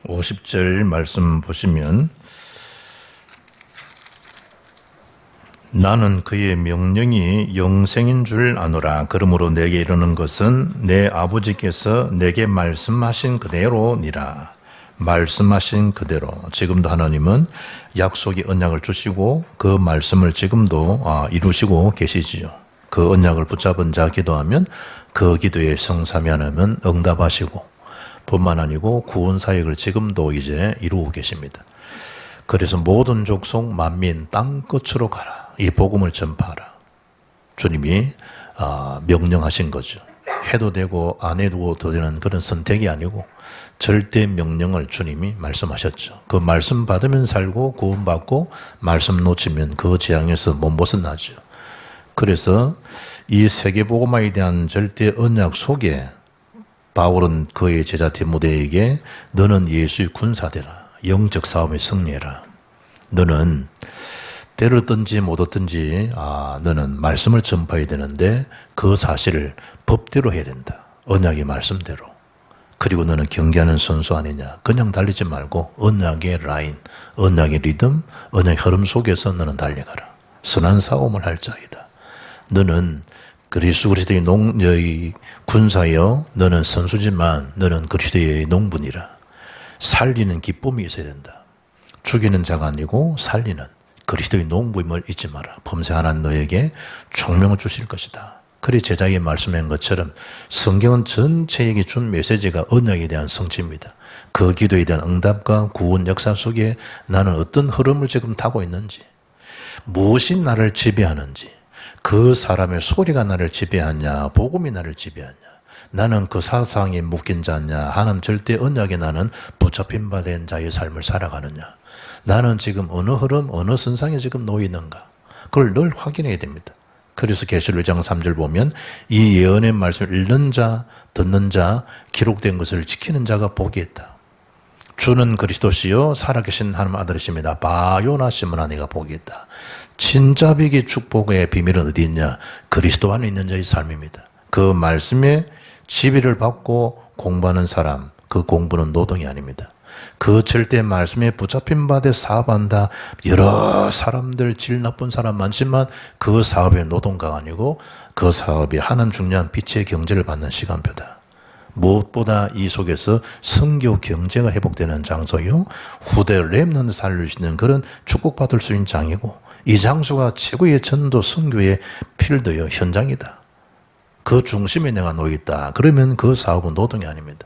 50절 말씀 보시면 나는 그의 명령이 영생인 줄 아노라. 그러므로 내게 이르는 것은 내 아버지께서 내게 말씀하신 그대로니라. 말씀하신 그대로. 지금도 하나님은 약속의 언약을 주시고 그 말씀을 지금도 이루시고 계시지요. 그 언약을 붙잡은 자 기도하면 그 기도에 성삼위 하나님은 응답하시고 뿐만 아니고 구원 사역을 지금도 이제 이루고 계십니다. 그래서 모든 족속 만민 땅 끝으로 가라. 이 복음을 전파하라. 주님이 명령하신 거죠. 해도 되고 안 해도 되는 그런 선택이 아니고 절대 명령을 주님이 말씀하셨죠. 그 말씀 받으면 살고 구원받고 말씀 놓치면 그 재앙에서 못 벗어나죠. 그래서 이 세계복음화에 대한 절대 언약 속에 바울은 그의 제자 디모데에게 너는 예수의 군사되라. 영적 싸움에 승리해라. 너는 때렸든지 못 얻든지 너는 말씀을 전파해야 되는데 그 사실을 법대로 해야 된다. 언약의 말씀대로. 그리고 너는 경기하는 선수 아니냐. 그냥 달리지 말고 언약의 라인, 언약의 리듬, 언약의 흐름 속에서 너는 달려가라. 선한 싸움을 할 자이다. 너는 그리스도의 군사여 너는 선수지만 너는 그리스도의 농분이라. 살리는 기쁨이 있어야 된다. 죽이는 자가 아니고 살리는 그리스도의 농부임을 잊지 마라. 범세 하나님 너에게 총명을 주실 것이다. 그리 제자에게 말씀한 것처럼 성경은 전체에게 준 메시지가 언약에 대한 성취입니다. 그 기도에 대한 응답과 구원 역사 속에 나는 어떤 흐름을 지금 타고 있는지, 무엇이 나를 지배하는지, 그 사람의 소리가 나를 지배하냐, 복음이 나를 지배하냐, 나는 그 사상에 묶인 자냐, 하나님 절대 언약에 나는 붙잡힌 바 된 자의 삶을 살아가느냐, 나는 지금 어느 흐름, 어느 선상에 지금 놓여 있는가, 그걸 늘 확인해야 됩니다. 그래서 계시록 1장 3절 보면 이 예언의 말씀을 읽는 자, 듣는 자, 기록된 것을 지키는 자가 복이 있다. 주는 그리스도시요 살아계신 하나님 아들이십니다. 바요나 시므나니가 복이 있다. 진짜 비기 축복의 비밀은 어디 있냐? 그리스도 안에 있는 자의 삶입니다. 그 말씀에 지배를 받고 공부하는 사람, 그 공부는 노동이 아닙니다. 그 절대 말씀에 붙잡힌 바에 사업한다. 여러 사람들, 질 나쁜 사람 많지만 그 사업의 노동가가 아니고 그 사업이 하나님 중요한 빛의 경제를 받는 시간표다. 무엇보다 이 속에서 선교 경제가 회복되는 장소요, 후대 렘넌트 살릴 수 있는 그런 축복받을 수 있는 장이고, 이 장소가 최고의 전도 선교의 필드요, 현장이다. 그 중심에 내가 놓여있다. 그러면 그 사업은 노동이 아닙니다.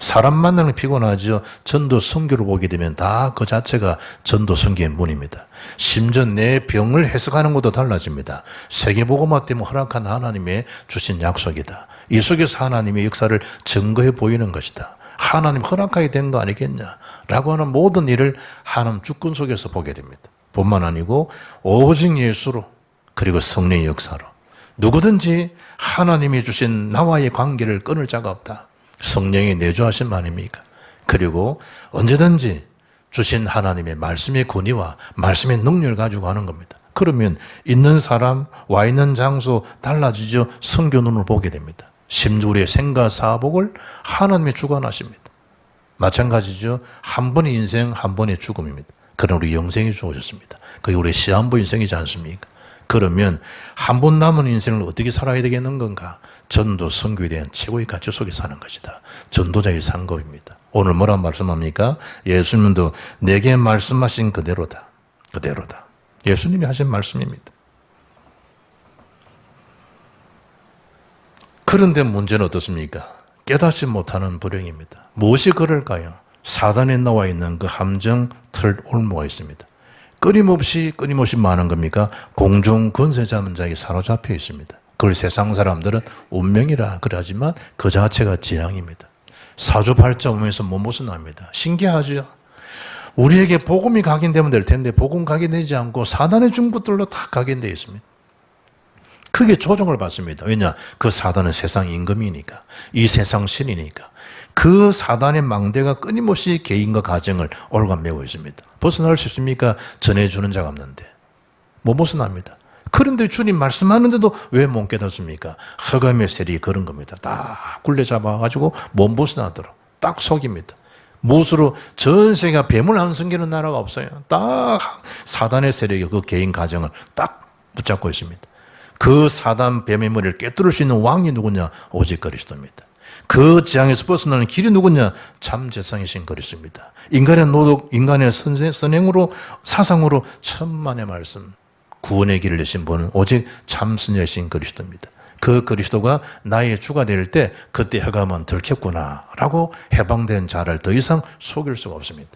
사람 만나는 게 피곤하죠. 전도 선교를 보게 되면 다 그 자체가 전도 선교의 문입니다. 심지어 내 병을 해석하는 것도 달라집니다. 세계복음화 때문에 허락한 하나님의 주신 약속이다. 이 속에서 하나님의 역사를 증거해 보이는 것이다. 하나님 허락하게 된 거 아니겠냐 라고 하는 모든 일을 하나님 주권 속에서 보게 됩니다. 뿐만 아니고 오직 예수로, 그리고 성령의 역사로 누구든지 하나님이 주신 나와의 관계를 끊을 자가 없다. 성령이 내주하신 아닙니까? 그리고 언제든지 주신 하나님의 말씀의 권위와 말씀의 능력을 가지고 하는 겁니다. 그러면 있는 사람, 와 있는 장소 달라지죠. 선교 눈을 보게 됩니다. 심지어 우리의 생과 사복을 하나님이 주관하십니다. 마찬가지죠. 한 번의 인생, 한 번의 죽음입니다. 그러나 우리 영생이 주어졌습니다. 그게 우리의 시한부 인생이지 않습니까? 그러면 한 번 남은 인생을 어떻게 살아야 되겠는 건가? 전도 선교에 대한 최고의 가치 속에 사는 것이다. 전도자의 상급입니다. 오늘 뭐라 말씀합니까? 예수님도 내게 말씀하신 그대로다. 그대로다. 예수님이 하신 말씀입니다. 그런데 문제는 어떻습니까? 깨닫지 못하는 불행입니다. 무엇이 그럴까요? 사단에 나와 있는 그 함정, 틀, 올무가 있습니다. 끊임없이 많은 겁니까? 공중 권세 잡은 자에게 사로잡혀 있습니다. 그걸 세상 사람들은 운명이라 그러지만 그 자체가 재앙입니다. 사주팔자 오면서 못 벗어납니다. 신기하죠? 우리에게 복음이 각인되면 될 텐데 복음 각인되지 않고 사단의 준 것들로 다 각인되어 있습니다. 크게 조종을 받습니다. 왜냐? 그 사단은 세상 임금이니까, 이 세상 신이니까. 그 사단의 망대가 끊임없이 개인과 가정을 올가매고 있습니다. 벗어날 수 있습니까? 전해주는 자가 없는데. 못 벗어납니다. 그런데 주님 말씀하는데도 왜 못 깨닫습니까? 흑암의 세력이 그런 겁니다. 딱 굴레 잡아가지고 못 벗어나도록 딱 속입니다. 못으로 전 세계가 뱀을 안 섬기는 나라가 없어요. 딱 사단의 세력이 그 개인 가정을 딱 붙잡고 있습니다. 그 사단 뱀의 머리를 깨뜨릴 수 있는 왕이 누구냐? 오직 그리스도입니다. 그 재앙에서 벗어나는 길이 누구냐? 참 재상이신 그리스도입니다. 인간의 노력, 인간의 선행으로, 사상으로 천만의 말씀, 구원의 길을 내신 분은 오직 참 선지자이신 그리스도입니다. 그 그리스도가 나의 주가 될 때 그때 흑암은 들켰구나 라고 해방된 자를 더 이상 속일 수가 없습니다.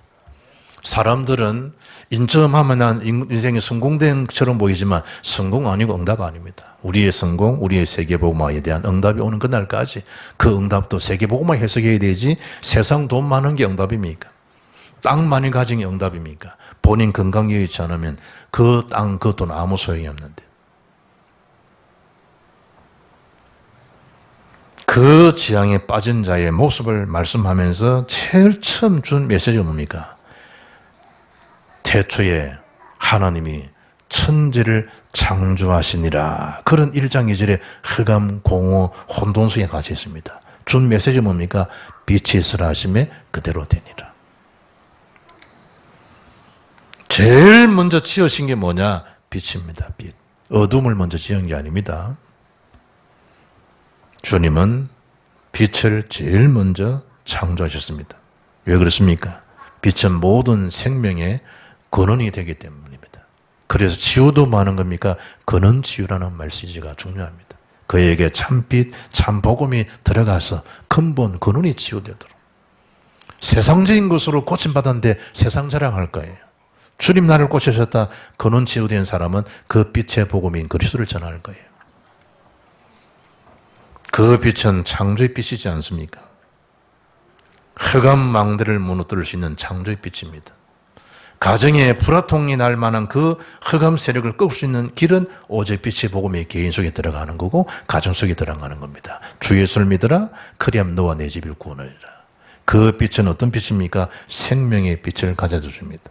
사람들은 인정하면 난 인생이 성공된 것처럼 보이지만 성공 아니고 응답 아닙니다. 우리의 성공, 우리의 세계복음화에 대한 응답이 오는 그날까지 그 응답도 세계복음화 해석해야 되지 세상 돈 많은 게 응답입니까? 땅 많이 가진 게 응답입니까? 본인 건강 여의치 않으면 그 땅, 그 돈 아무 소용이 없는데. 그 지향에 빠진 자의 모습을 말씀하면서 제일 처음 준 메시지가 뭡니까? 태초에 하나님이 천지를 창조하시니라. 그런 1장 2절에 흑암, 공허, 혼돈성에 같이 있습니다. 준 메시지 뭡니까? 빛이 있으라 하심에 그대로 되니라. 제일 먼저 지으신 게 뭐냐? 빛입니다. 빛. 어둠을 먼저 지은 게 아닙니다. 주님은 빛을 제일 먼저 창조하셨습니다. 왜 그렇습니까? 빛은 모든 생명의 근원이 되기 때문입니다. 그래서 치유도 많은 겁니까? 근원 치유라는 메시지가 중요합니다. 그에게 참빛, 참복음이 들어가서 근본 근원이 치유되도록. 세상적인 것으로 고침받았는데 세상 자랑할 거예요. 주님 나를 고치셨다. 근원 치유된 사람은 그 빛의 복음인 그리스도를 전할 거예요. 그 빛은 창조의 빛이지 않습니까? 흑암 망대를 무너뜨릴 수 있는 창조의 빛입니다. 가정에 불화통이 날 만한 그 흑암 세력을 꺾을 수 있는 길은 오직 빛의 복음이 개인 속에 들어가는 거고 가정 속에 들어가는 겁니다. 주 예수를 믿으라 그리하면 너와 내 집을 구원하리라. 그 빛은 어떤 빛입니까? 생명의 빛을 가져다 줍니다.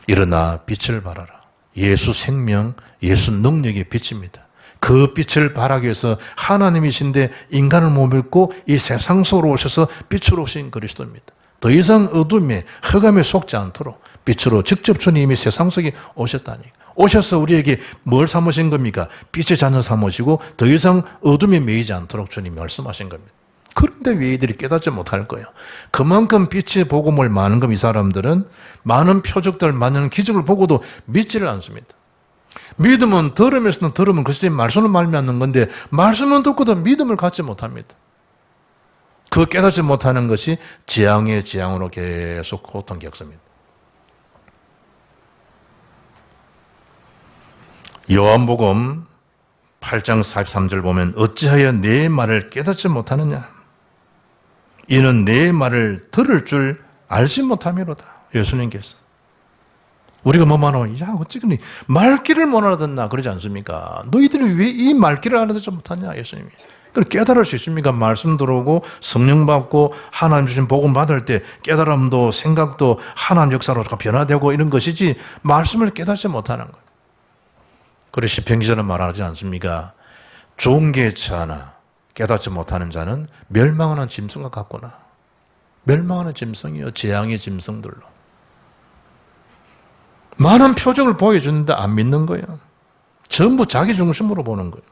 일어나 빛을 발하라. 예수 생명, 예수 능력의 빛입니다. 그 빛을 발하기 위해서 하나님이신데 인간을 못 믿고 이 세상 속으로 오셔서 빛으로 오신 그리스도입니다. 더 이상 어둠에 흑암에 속지 않도록 빛으로 직접 주님이 세상 속에 오셨다니. 오셔서 우리에게 뭘 삼으신 겁니까? 빛의 자녀 삼으시고 더 이상 어둠에 매이지 않도록 주님이 말씀하신 겁니다. 그런데 왜 이들이 깨닫지 못할 거예요? 그만큼 빛의 복음을 많은 이 사람들은 많은 표적들, 많은 기적을 보고도 믿지를 않습니다. 믿음은 들음에서는 들으면 그리스도의 말씀을 말미암는 건데 말씀은 듣고도 믿음을 갖지 못합니다. 그 깨닫지 못하는 것이 재앙의 재앙으로 계속 고통 겪습니다. 요한복음 8장 43절 보면 어찌하여 내 말을 깨닫지 못하느냐? 이는 내 말을 들을 줄 알지 못함이로다. 예수님께서. 우리가 뭐만 하면 야 어찌그니 말귀를 못 알아듣나 그러지 않습니까? 너희들이 왜 이 말귀를 알아듣지 못하냐 예수님이. 그걸 깨달을 수 있습니까? 말씀 들어오고 성령 받고 하나님 주신 복음 받을 때 깨달음도 생각도 하나님 역사로 변화되고 이런 것이지 말씀을 깨닫지 못하는 거예요. 그래서 시편 기자는 말하지 않습니까? 좋은 게 처하나 깨닫지 못하는 자는 멸망하는 짐승과 같구나. 멸망하는 짐승이요. 재앙의 짐승들로. 많은 표적을 보여주는데 안 믿는 거예요. 전부 자기 중심으로 보는 거예요.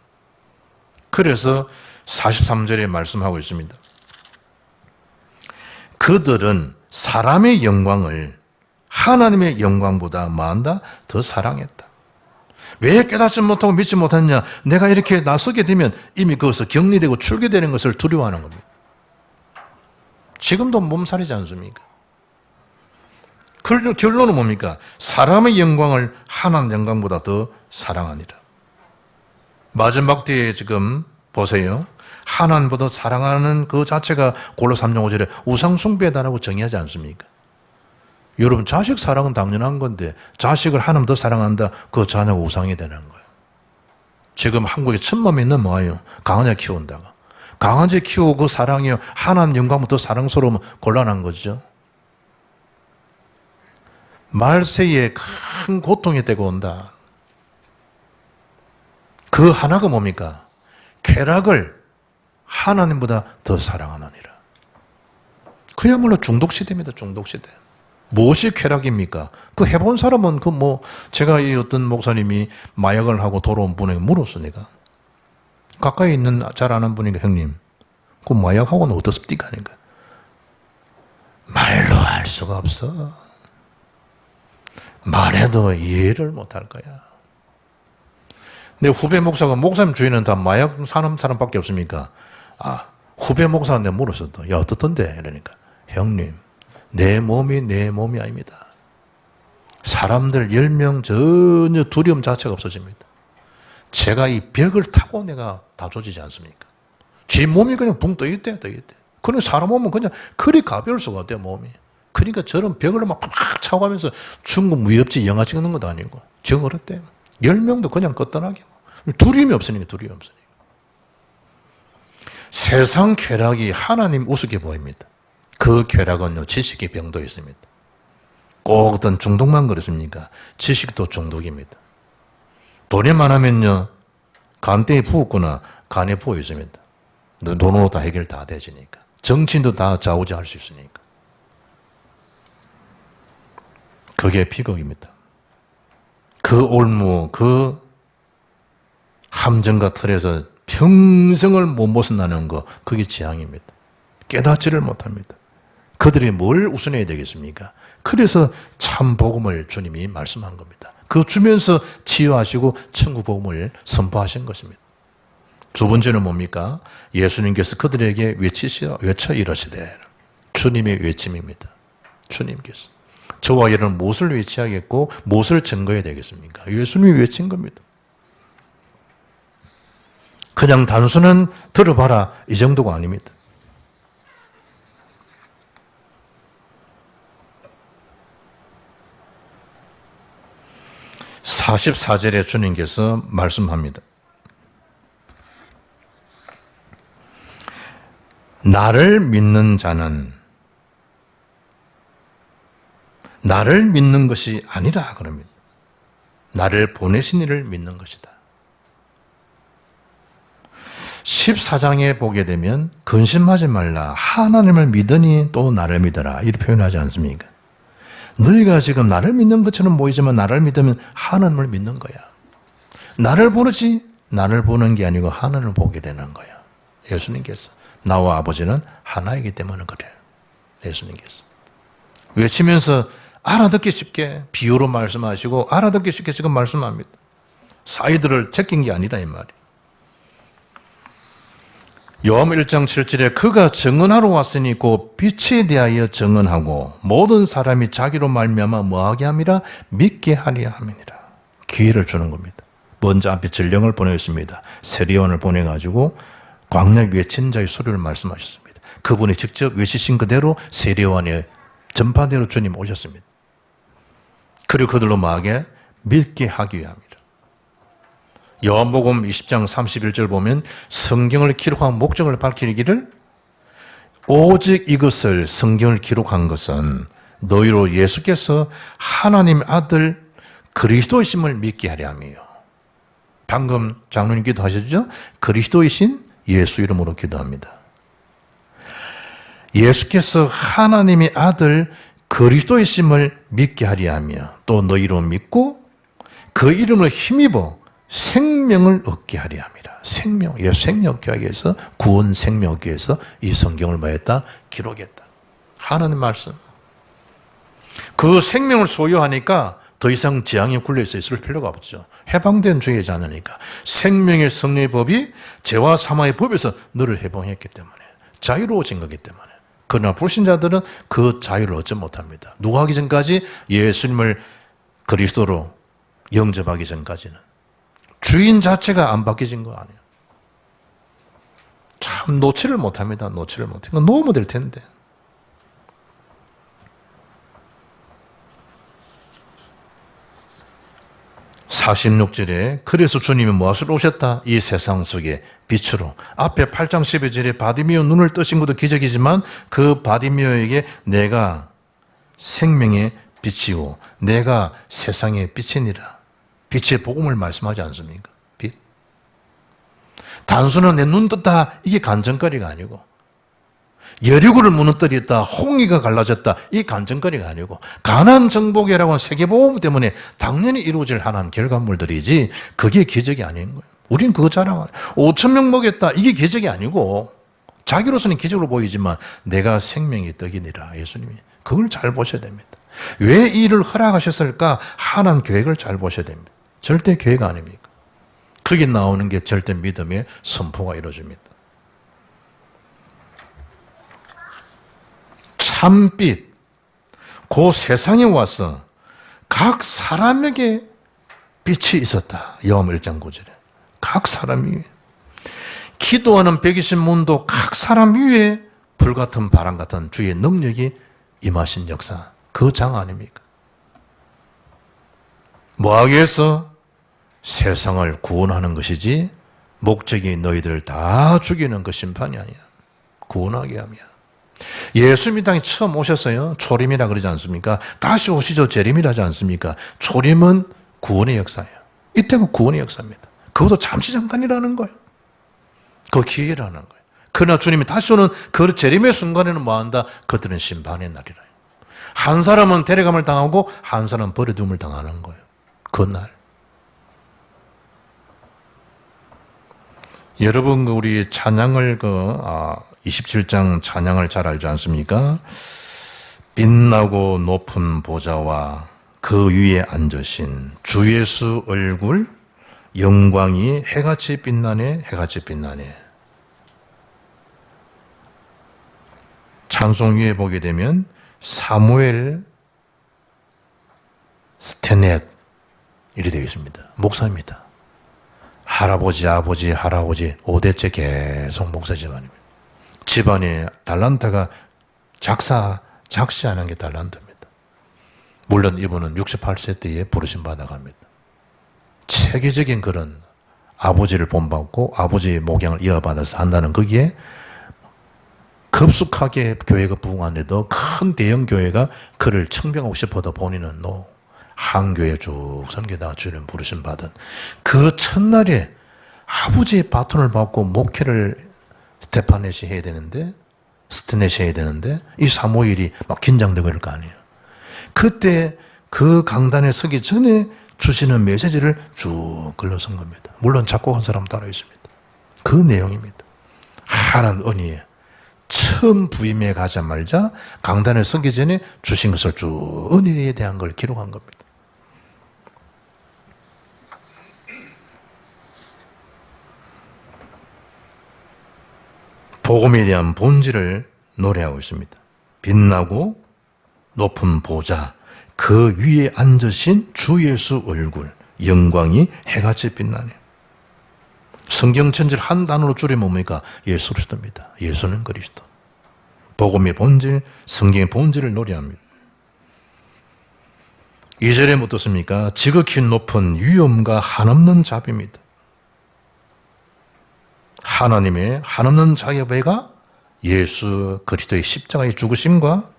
그래서 43절에 말씀하고 있습니다. 그들은 사람의 영광을 하나님의 영광보다 뭐한다? 더 사랑했다. 왜 깨닫지 못하고 믿지 못했냐? 내가 이렇게 나서게 되면 이미 거기서 격리되고 출교되는 것을 두려워하는 겁니다. 지금도 몸살이지 않습니까? 결론은 뭡니까? 사람의 영광을 하나님 영광보다 더 사랑하니라. 마지막 때에 지금 보세요. 하나님보다 사랑하는 그 자체가 골로새 3장 5절에 우상숭배다라고 정의하지 않습니까? 여러분 자식 사랑은 당연한 건데 자식을 하나님 더 사랑한다. 그 자녀가 우상이 되는 거예요. 지금 한국에 1,000만 명이 넘어와요. 강아지 키운다가. 강아지 키우고 그 사랑이 하나님 영광보다 더 사랑스러우면 곤란한 거죠. 말세에 큰 고통이 되고 온다. 그 하나가 뭡니까? 쾌락을 하나님보다 더 사랑하느니라. 그야말로 중독시대입니다. 중독시대. 무엇이 쾌락입니까? 그 해본 사람은 제가 이 어떤 목사님이 마약을 하고 돌아온 분에게 물었어, 내가. 가까이 있는 잘 아는 분이니까, 형님, 그 마약하고는 어떻습니까? 하니까. 말로 할 수가 없어. 말해도 이해를 못 할 거야. 내 후배 목사가, 목사님 주위는 다 마약 사는 사람밖에 없습니까? 후배 목사한테 물었어도, 야, 어떻던데? 이러니까, 형님, 내 몸이 내 몸이 아닙니다. 사람들 10명 전혀 두려움 자체가 없어집니다. 제가 이 벽을 타고 내가 다 조지지 않습니까? 지 몸이 그냥 붕 떠 있대. 그냥 사람 몸은 그냥 그리 가벼울 수가 없대요, 몸이. 그러니까 저런 벽을 막 차고 가면서 중국 무협지 영화 찍는 것도 아니고, 정 어렵대요. 10명도 그냥 걷떠나게. 두려움이 없으니까. 세상 쾌락이 하나님 우습게 보입니다. 그 쾌락은요, 지식의 병도 있습니다. 꼭 어떤 중독만 그렇습니까? 지식도 중독입니다. 돈이 많으면요, 간대에 부었거나 간에 부어 있습니다. 돈으로 다 해결 다 되지니까. 정치인도 다 좌우지할 수 있으니까. 그게 비극입니다. 그 올무, 그 함정과 틀에서 평생을 못 벗어나는 거, 그게 재앙입니다. 깨닫지를 못합니다. 그들이 뭘 우선해야 되겠습니까? 그래서 참 복음을 주님이 말씀한 겁니다. 그 주면서 치유하시고 천국 복음을 선포하신 것입니다. 두 번째는 뭡니까? 예수님께서 그들에게 외쳐 이러시되, 주님의 외침입니다. 주님께서. 저와 여러분 무엇을 외치야겠고 무엇을 증거해야 되겠습니까? 예수님이 외친 겁니다. 그냥 단순한 들어봐라 이 정도가 아닙니다. 44절에 주님께서 말씀합니다. 나를 믿는 자는 나를 믿는 것이 아니라 그럽니다. 나를 보내신 이를 믿는 것이다. 14장에 보게 되면 근심하지 말라, 하나님을 믿으니 또 나를 믿어라, 이렇게 표현하지 않습니까? 너희가 지금 나를 믿는 것처럼 보이지만 나를 믿으면 하나님을 믿는 거야. 나를 보지 나를 보는 게 아니고 하나님을 보게 되는 거야. 예수님께서. 나와 아버지는 하나이기 때문에 그래요. 예수님께서. 외치면서 알아듣기 쉽게 비유로 말씀하시고 알아듣기 쉽게 지금 말씀합니다. 사이드를 제낀 게 아니라 이 말이에요. 요한복음 1장 7절에 그가 증언하러 왔으니 곧 빛에 대하여 증언하고 모든 사람이 자기로 말미암아 뭐하게 함이라? 믿게 하려 함이니라. 기회를 주는 겁니다. 먼저 앞에 전령을 보내었습니다. 세리온을 보내가지고 광야 외친 자의 소리를 말씀하셨습니다. 그분이 직접 외치신 그대로 세리온의 전파대로 주님 오셨습니다. 그리고 그들로 뭐하게? 믿게 하기 위함이라. 요한복음 20장 31절 보면 성경을 기록한 목적을 밝히기를 오직 이것을 성경을 기록한 것은 너희로 예수께서 하나님 아들 그리스도이심을 믿게 하려 함이요. 방금 장로님 기도하셨죠? 그리스도이신 예수 이름으로 기도합니다. 예수께서 하나님의 아들 그리스도이심을 믿게 하려 하며 또 너희로 믿고 그 이름을 힘입어 생명을 얻게 하려 함이라. 생명, 예수 생명 얻게 하기 위해서, 구원 생명 얻기 위해서 이 성경을 뭐 했다? 기록했다. 하나님 말씀. 그 생명을 소유하니까 더 이상 재앙에 굴려서 있을 필요가 없죠. 해방된 죄이지 않으니까. 생명의 성령의 법이 죄와 사망의 법에서 너를 해방했기 때문에, 자유로워진 거기 때문에. 그러나 불신자들은 그 자유를 얻지 못합니다. 누가 하기 전까지? 예수님을 그리스도로 영접하기 전까지는. 주인 자체가 안 바뀌어진 거 아니에요. 참 놓지를 못합니다. 놓지를 못해. 놓으면 될 텐데. (46절에) 그래서 주님이 무엇으로 오셨다? 이 세상 속에 빛으로. 앞에 8장 12절에 바디미오 눈을 뜨신 것도 기적이지만 그 바디미오에게 내가 생명의 빛이고 내가 세상의 빛이니라. 빛의 복음을 말씀하지 않습니까? 빛. 단순한 내 눈 떴다 이게 간증거리가 아니고 여리고를 무너뜨렸다, 홍해가 갈라졌다, 이 간증거리가 아니고 가나안 정복이라고 하는 세계보험 때문에 당연히 이루어질 하나님 결과물들이지 그게 기적이 아닌 거예요. 우리는 그거 자랑, 5,000명 먹였다, 이게 기적이 아니고 자기로서는 기적으로 보이지만 내가 생명의 떡이니라 예수님이 그걸 잘 보셔야 됩니다. 왜 이 일을 허락하셨을까? 하나님 계획을 잘 보셔야 됩니다. 절대 계획 아닙니까? 거기 나오는 게 절대 믿음의 선포가 이루어집니다. 참빛, 그 세상에 와서 각 사람에게 빛이 있었다. 요한복음 1장 9절에. 각 사람이 기도하는 120문도 각 사람 위에 불같은 바람 같은 주의 능력이 임하신 역사. 그 장 아닙니까? 뭐하기 위해서? 세상을 구원하는 것이지 목적이 너희들을 다 죽이는 그 심판이 아니야. 구원하게 하며. 예수님 땅에 처음 오셨어요. 초림이라 그러지 않습니까? 다시 오시죠. 재림이라 하지 않습니까? 초림은 구원의 역사예요. 이때가 구원의 역사입니다. 그것도 잠시 잠깐이라는 거예요. 그 기회라는 거예요. 그러나 주님이 다시 오는 그 재림의 순간에는 뭐한다? 그들은 심판의 날이라. 한 사람은 데려감을 당하고 한 사람은 버려둠을 당하는 거예요. 그 날. 여러분 우리 찬양을 27장 찬양을 잘 알지 않습니까? 빛나고 높은 보좌와 그 위에 앉으신 주 예수 얼굴 영광이 해같이 빛나네 해같이 빛나네. 찬송 위에 보게 되면 사무엘 스테넷 이렇게 되어 있습니다. 목사입니다. 할아버지, 아버지, 할아버지 5대째 계속 목사 집안입니다. 집안에 달란트가 작시하는 게 달란트입니다. 물론 이분은 68세 때에 부르심 받아갑니다. 체계적인 그런 아버지를 본받고 아버지의 목양을 이어받아서 한다는 거기에 급속하게 교회가 부흥하는데도 큰 대형 교회가 그를 청병하고 싶어도 본인은 한교회 쭉 섬기다가 주님 부르심 받은 그 첫날에 아버지의 바톤을 받고 목회를 스테파넷이 해야 되는데 스테넷이 해야 되는데 이 사무엘이 막 긴장되고 이럴 거 아니에요. 그때 그 강단에 서기 전에 주시는 메시지를 쭉 글러쓴 겁니다. 물론 작곡한 사람 따로 있습니다. 그 내용입니다. 하나님 은혜에 처음 부임해 가자마자 강단에 서기 전에 주신 것을 쭉 은혜에 대한 걸 기록한 겁니다. 복음에 대한 본질을 노래하고 있습니다. 빛나고 높은 보좌, 그 위에 앉으신 주 예수 얼굴, 영광이 해같이 빛나네. 성경 전체를 한 단어로 줄이면 뭡니까? 예수 그리스도입니다. 예수는 그리스도. 복음의 본질, 성경의 본질을 노래합니다. 2절에 뭐 어떻습니까? 지극히 높은 위엄과 한없는 자비입니다. 하나님의 한없는 자비가 예수 그리스도의 십자가의 죽으심과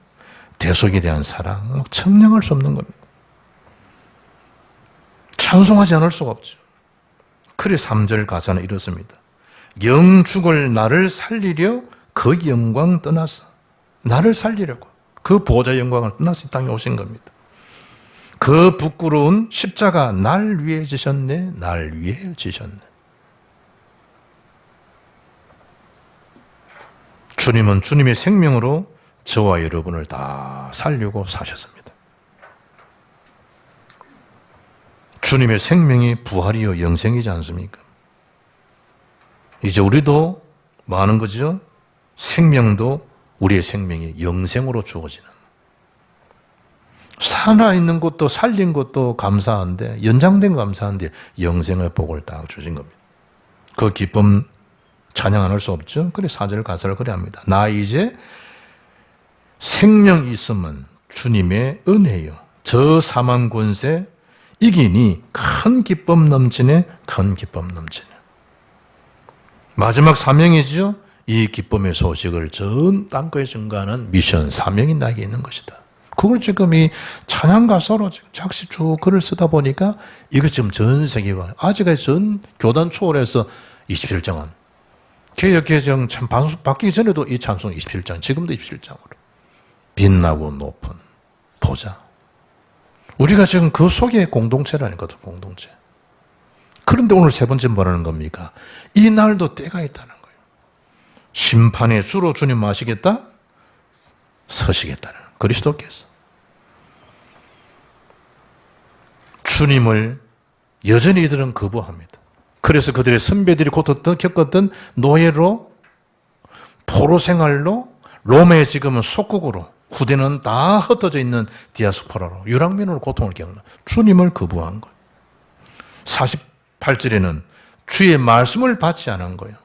대속에 대한 사랑, 청량할 수 없는 겁니다. 찬송하지 않을 수가 없죠. 그래 3절 가사는 이렇습니다. 영죽을 나를 살리려 그 영광 떠나서 나를 살리려고 그 보좌 영광을 떠나서 이 땅에 오신 겁니다. 그 부끄러운 십자가 날 위해 지셨네, 날 위해 지셨네. 주님은 주님의 생명으로 저와 여러분을 다 살려고 사셨습니다. 주님의 생명이 부활이요 영생이지 않습니까? 이제 우리도 뭐 하는 거죠? 생명도 우리의 생명이 영생으로 주어지는. 살아있는 것도 살린 것도 감사한데 연장된 거 감사한데 영생의 복을 딱 주신 겁니다. 그 기쁨 찬양 안 할 수 없죠? 그래 4절 가사를 그래 합니다. 나 이제 생명이 있으면 주님의 은혜요. 저 사망 권세 이기니 큰 기쁨 넘치네, 큰 기쁨 넘치네. 마지막 사명이죠. 이 기쁨의 소식을 전 땅거에 증가하는 미션, 사명이 나에게 있는 것이다. 그걸 지금 이 찬양 가사로 지금 작시 쭉 글을 쓰다 보니까 이거 지금 전 세계와 아직까지 전 교단 초월해서 27장은 개혁개정 참 바뀌기 전에도 이 찬송 27장, 지금도 27장으로. 빛나고 높은 보좌. 우리가 지금 그 속에 공동체라니거든, 공동체. 그런데 오늘 세 번째 뭐라는 겁니까? 이 날도 때가 있다는 거예요. 심판의 주로 주님 뭐 하시겠다? 서시겠다는 거예요. 그리스도께서. 주님을 여전히 이들은 거부합니다. 그래서 그들의 선배들이 겪었던 노예로, 포로 생활로, 롬의 지금은 속국으로, 후대는 다 흩어져 있는 디아스포라로, 유랑민으로 고통을 겪는 주님을 거부한 거예요. 48절에는 주의 말씀을 받지 않은 거예요.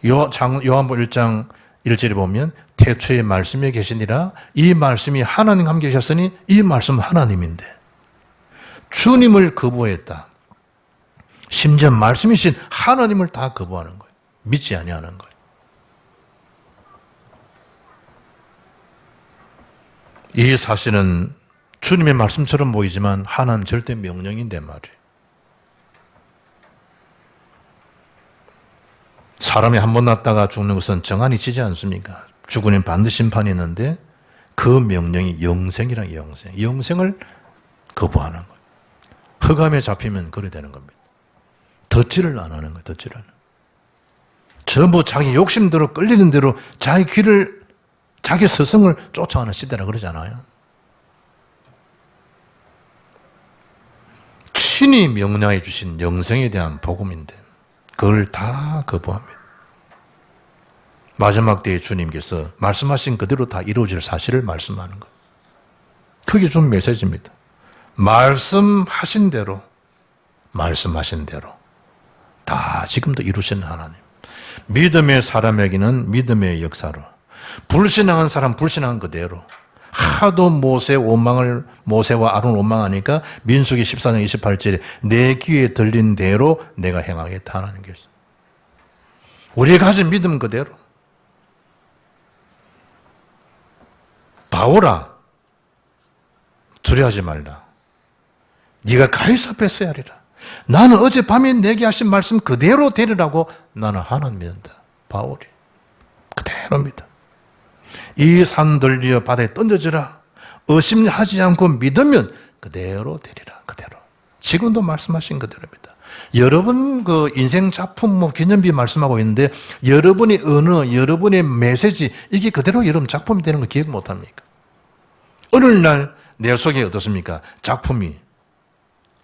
요한복음 1장 1절에 보면 태초에 말씀이 계시니라, 이 말씀이 하나님 함께 계셨으니 이 말씀은 하나님인데 주님을 거부했다. 심지어 말씀이신 하나님을 다 거부하는 거예요. 믿지 아니하는 거예요. 이 사실은 주님의 말씀처럼 보이지만 하나는 절대 명령인데 말이에요. 사람이 한 번 났다가 죽는 것은 정한이 지지 않습니까? 죽으면 반드시 심판이 있는데 그 명령이 영생이란 영생. 영생을 거부하는 거예요. 흑암에 잡히면 그래 되는 겁니다. 덧질을 안 하는 거예요. 덧질을. 전부 자기 욕심대로 끌리는 대로 자기 귀를, 자기 스승을 쫓아가는 시대라 그러잖아요. 신이 명령해 주신 영생에 대한 복음인데 그걸 다 거부합니다. 마지막 때에 주님께서 말씀하신 그대로 다 이루어질 사실을 말씀하는 것. 그게 좀 메시지입니다. 말씀하신 대로 다 지금도 이루시는 하나님. 믿음의 사람에게는 믿음의 역사로, 불신앙한 사람 불신앙한 그대로, 하도 모세와 아론 원망하니까 민수기 14장 28절에 내 귀에 들린 대로 내가 행하겠다 하는 게 있어요. 우리가 가진 믿음 그대로. 바오라, 두려워하지 말라. 네가 가이사 앞에 서야 하리라. 나는 어젯밤에 내게 하신 말씀 그대로 되리라고 나는 하나님 믿는다. 바울이. 그대로입니다. 이 산 들리어 바다에 던져지라. 의심하지 않고 믿으면 그대로 되리라. 그대로. 지금도 말씀하신 그대로입니다. 여러분 그 인생 작품 기념비 말씀하고 있는데 여러분의 언어, 여러분의 메시지 이게 그대로 여러분 작품이 되는 걸 기억 못합니까? 어느 날 내 속에 어떻습니까? 작품이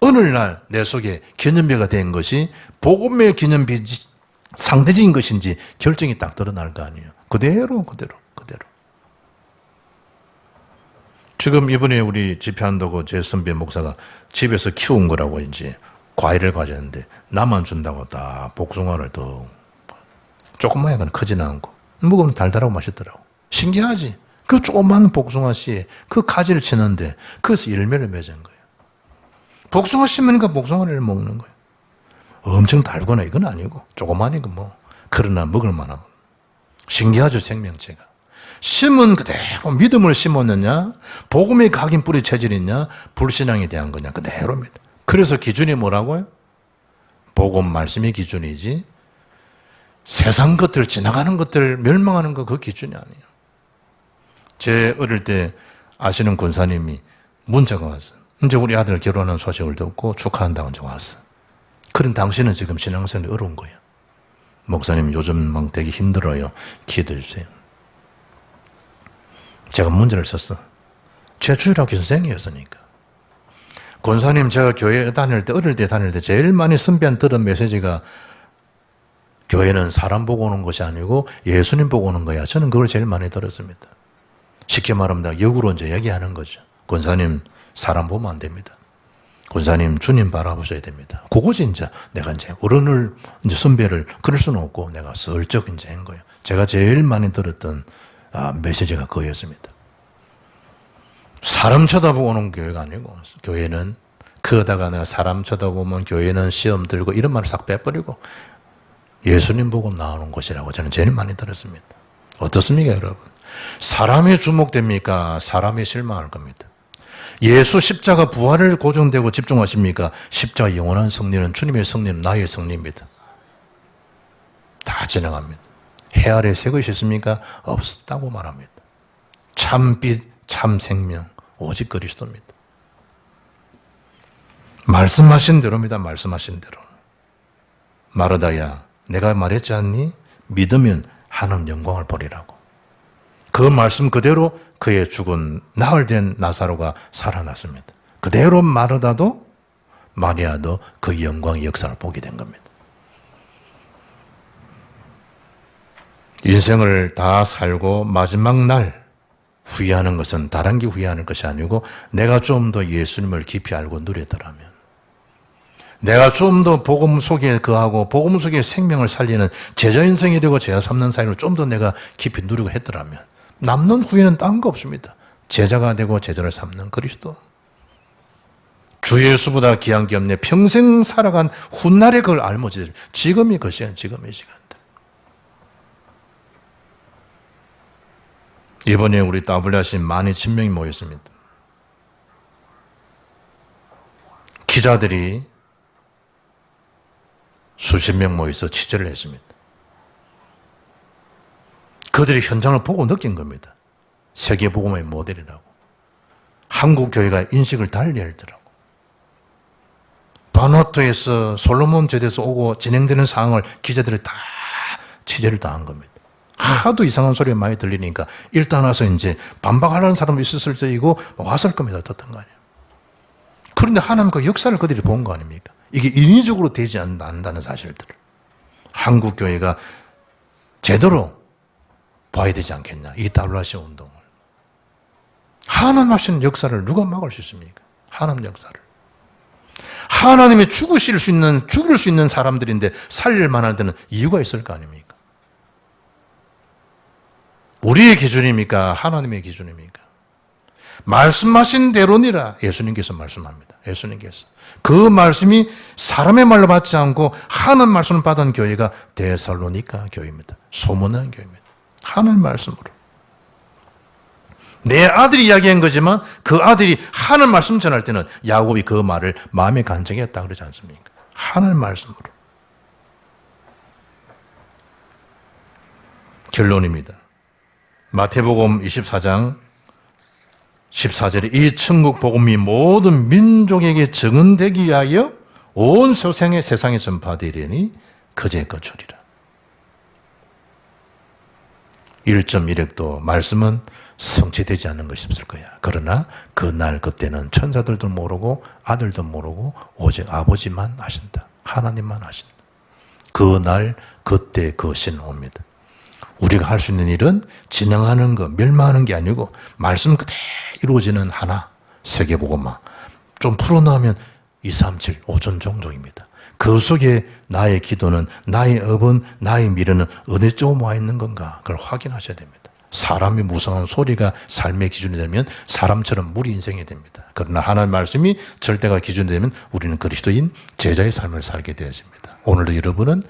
어느 날 내 속에 기념비가 된 것이 복음의 기념비 상대적인 것인지 결정이 딱 드러날 거 아니에요. 그대로. 지금 이번에 우리 집회한다고 제 선배 목사가 집에서 키운 거라고 이제 과일을 가졌는데 나만 준다고 딱 복숭아를 또 조금만 약간 크지는 않고 먹으면 달달하고 맛있더라고. 신기하지? 그 조그만 복숭아 씨에 그 가지를 치는데 그것이 열매를 맺은 거예요. 복숭아 심으니까 복숭아를 먹는 거예요. 엄청 달거나 이건 아니고 조그마니까 뭐 그러나 먹을 만하고. 신기하죠, 생명체가. 심은 그대로 믿음을 심었느냐, 복음의 각인 뿌리 체질이 있냐, 불신앙에 대한 거냐, 그대로입니다. 그래서 기준이 뭐라고요? 복음 말씀이 기준이지 세상 것들, 지나가는 것들, 멸망하는 거 그 기준이 아니에요. 제 어릴 때 아시는 권사님이 문자가 왔어요. 이제 우리 아들 결혼한 소식을 듣고 축하한다고 이제 왔어. 그런 당신은 지금 신앙생활이 어려운 거예요. 목사님 요즘 막 되게 힘들어요. 기도해 주세요. 제가 문제를 썼어. 제 주일학교 선생이었으니까. 권사님 제가 교회 다닐 때, 어릴 때 다닐 때 제일 많이 선배한테 들은 메시지가 교회는 사람 보고 오는 것이 아니고 예수님 보고 오는 거야. 저는 그걸 제일 많이 들었습니다. 쉽게 말하면 역으로 이제 얘기하는 거죠. 권사님 사람 보면 안 됩니다. 권사님 주님 바라보셔야 됩니다. 그거지 이제 내가 이제 어른을 이제 선배를 그럴 수는 없고 내가 슬쩍 이제 한 거예요. 제가 제일 많이 들었던 메시지가 그거였습니다. 사람 쳐다보고 오는 교회가 아니고 교회는 그러다가 내가 사람 쳐다보면 교회는 시험 들고 이런 말을 싹 빼버리고 예수님 보고 나오는 곳이라고 저는 제일 많이 들었습니다. 어떻습니까 여러분? 사람이 주목됩니까? 사람이 실망할 겁니다. 예수 십자가 부활을 고정되고 집중하십니까? 십자가 영원한 승리는 주님의 승리는 나의 승리입니다. 진행합니다. 해 아래 새 것이 있습니까? 없었다고 말합니다. 참빛, 참 생명, 오직 그리스도입니다. 말씀하신 대로입니다. 말씀하신 대로. 마르다야, 내가 말했지 않니? 믿으면 하나님 영광을 보리라고. 그 말씀 그대로 그의 죽은 나흘된 나사로가 살아났습니다. 그대로 마르다도 마리아도 그 영광의 역사를 보게 된 겁니다. 인생을 다 살고 마지막 날 후회하는 것은 다른 게 후회하는 것이 아니고 내가 좀 더 예수님을 깊이 알고 누렸더라면, 내가 좀 더 복음 속에 거하고 복음 속에 생명을 살리는 제자 인생이 되고 제자 삼는 사이를 좀 더 내가 깊이 누리고 했더라면 남는 후회는 딴 거 없습니다. 제자가 되고 제자를 삼는 그리스도. 주 예수보다 귀한 게 없네. 평생 살아간 훗날에 그걸 알모지. 지금이 그 시간, 지금의 시간들. 이번에 우리 WRC 12,000명이 모였습니다. 기자들이 수십 명 모여서 취재를 했습니다. 그들이 현장을 보고 느낀 겁니다. 세계복음의 모델이라고. 한국 교회가 인식을 달리 하더라고. 바누아투에서 솔로몬 제대에서 오고 진행되는 상황을 기자들이 다 취재를 다 한 겁니다. 하도 이상한 소리가 많이 들리니까 일단 와서 이제 반박하려는 사람도 있었을 때이고 왔을 겁니다. 어떻던 거 아니에요. 그런데 하나님 그 역사를 그들이 본 거 아닙니까? 이게 인위적으로 되지 않는다는 사실들을. 한국 교회가 제대로 봐야 되지 않겠냐. 이 WRC 운동을. 하나님 하시는 역사를 누가 막을 수 있습니까? 하나님 역사를. 하나님이 죽일 수 있는 사람들인데 살릴 만할 때는 이유가 있을 거 아닙니까? 우리의 기준입니까? 하나님의 기준입니까? 말씀하신 대로니라 예수님께서 말씀합니다. 예수님께서. 그 말씀이 사람의 말로 받지 않고 하나님 말씀을 받은 교회가 데살로니가 교회입니다. 소문난 교회입니다. 하나님 말씀으로. 내 아들이 이야기한 거지만 그 아들이 하나님 말씀 전할 때는 야곱이 그 말을 마음에 간증했다 그러지 않습니까? 하나님 말씀으로. 결론입니다. 마태복음 24장 14절에 이 천국 복음이 모든 민족에게 증언되기 위하여 온 세상에 전파되리니 그제 거출이라. 1.1획도 말씀은 성취되지 않는 것이 없을 거야. 그러나 그날 그때는 천사들도 모르고 아들도 모르고 오직 아버지만 아신다. 하나님만 아신다. 그날 그때 그 신 옵니다. 우리가 할 수 있는 일은 진행하는 것, 멸망하는 게 아니고 말씀 그대로 이루어지는 하나, 세계복음화. 좀 풀어놓으면 2, 3, 7, 5전 종족입니다. 그 속에 나의 기도는, 나의 업은, 나의 미래는 어느 쪽에 와 있는 건가 그걸 확인하셔야 됩니다. 사람이 무성한 소리가 삶의 기준이 되면 사람처럼 무리 인생이 됩니다. 그러나 하나님의 말씀이 절대가 기준이 되면 우리는 그리스도인 제자의 삶을 살게 되어집니다. 오늘도 여러분은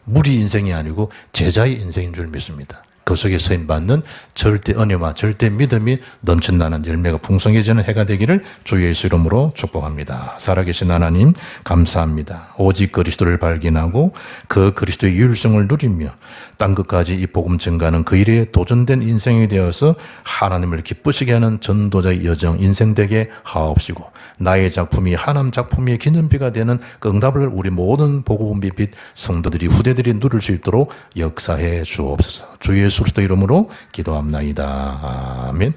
무리 인생이 아니고 제자의 인생인 줄 믿습니다. 그 속에 서임받는 절대 은혜와 절대 믿음이 넘쳐나는 열매가 풍성해지는 해가 되기를 주 예수 이름으로 축복합니다. 살아계신 하나님 감사합니다. 오직 그리스도를 발견하고 그 그리스도의 유일성을 누리며 땅 끝까지 이 복음 증가하는 그 일에 도전된 인생이 되어서 하나님을 기쁘시게 하는 전도자의 여정 인생 되게 하옵시고 나의 작품이 하나님 작품의 기념비가 되는 그 응답을 우리 모든 복음의 빛 성도들이 후대들이 누릴 수 있도록 역사해 주옵소서. 주 예수 그리스도 이름으로 기도합나이다. 아멘.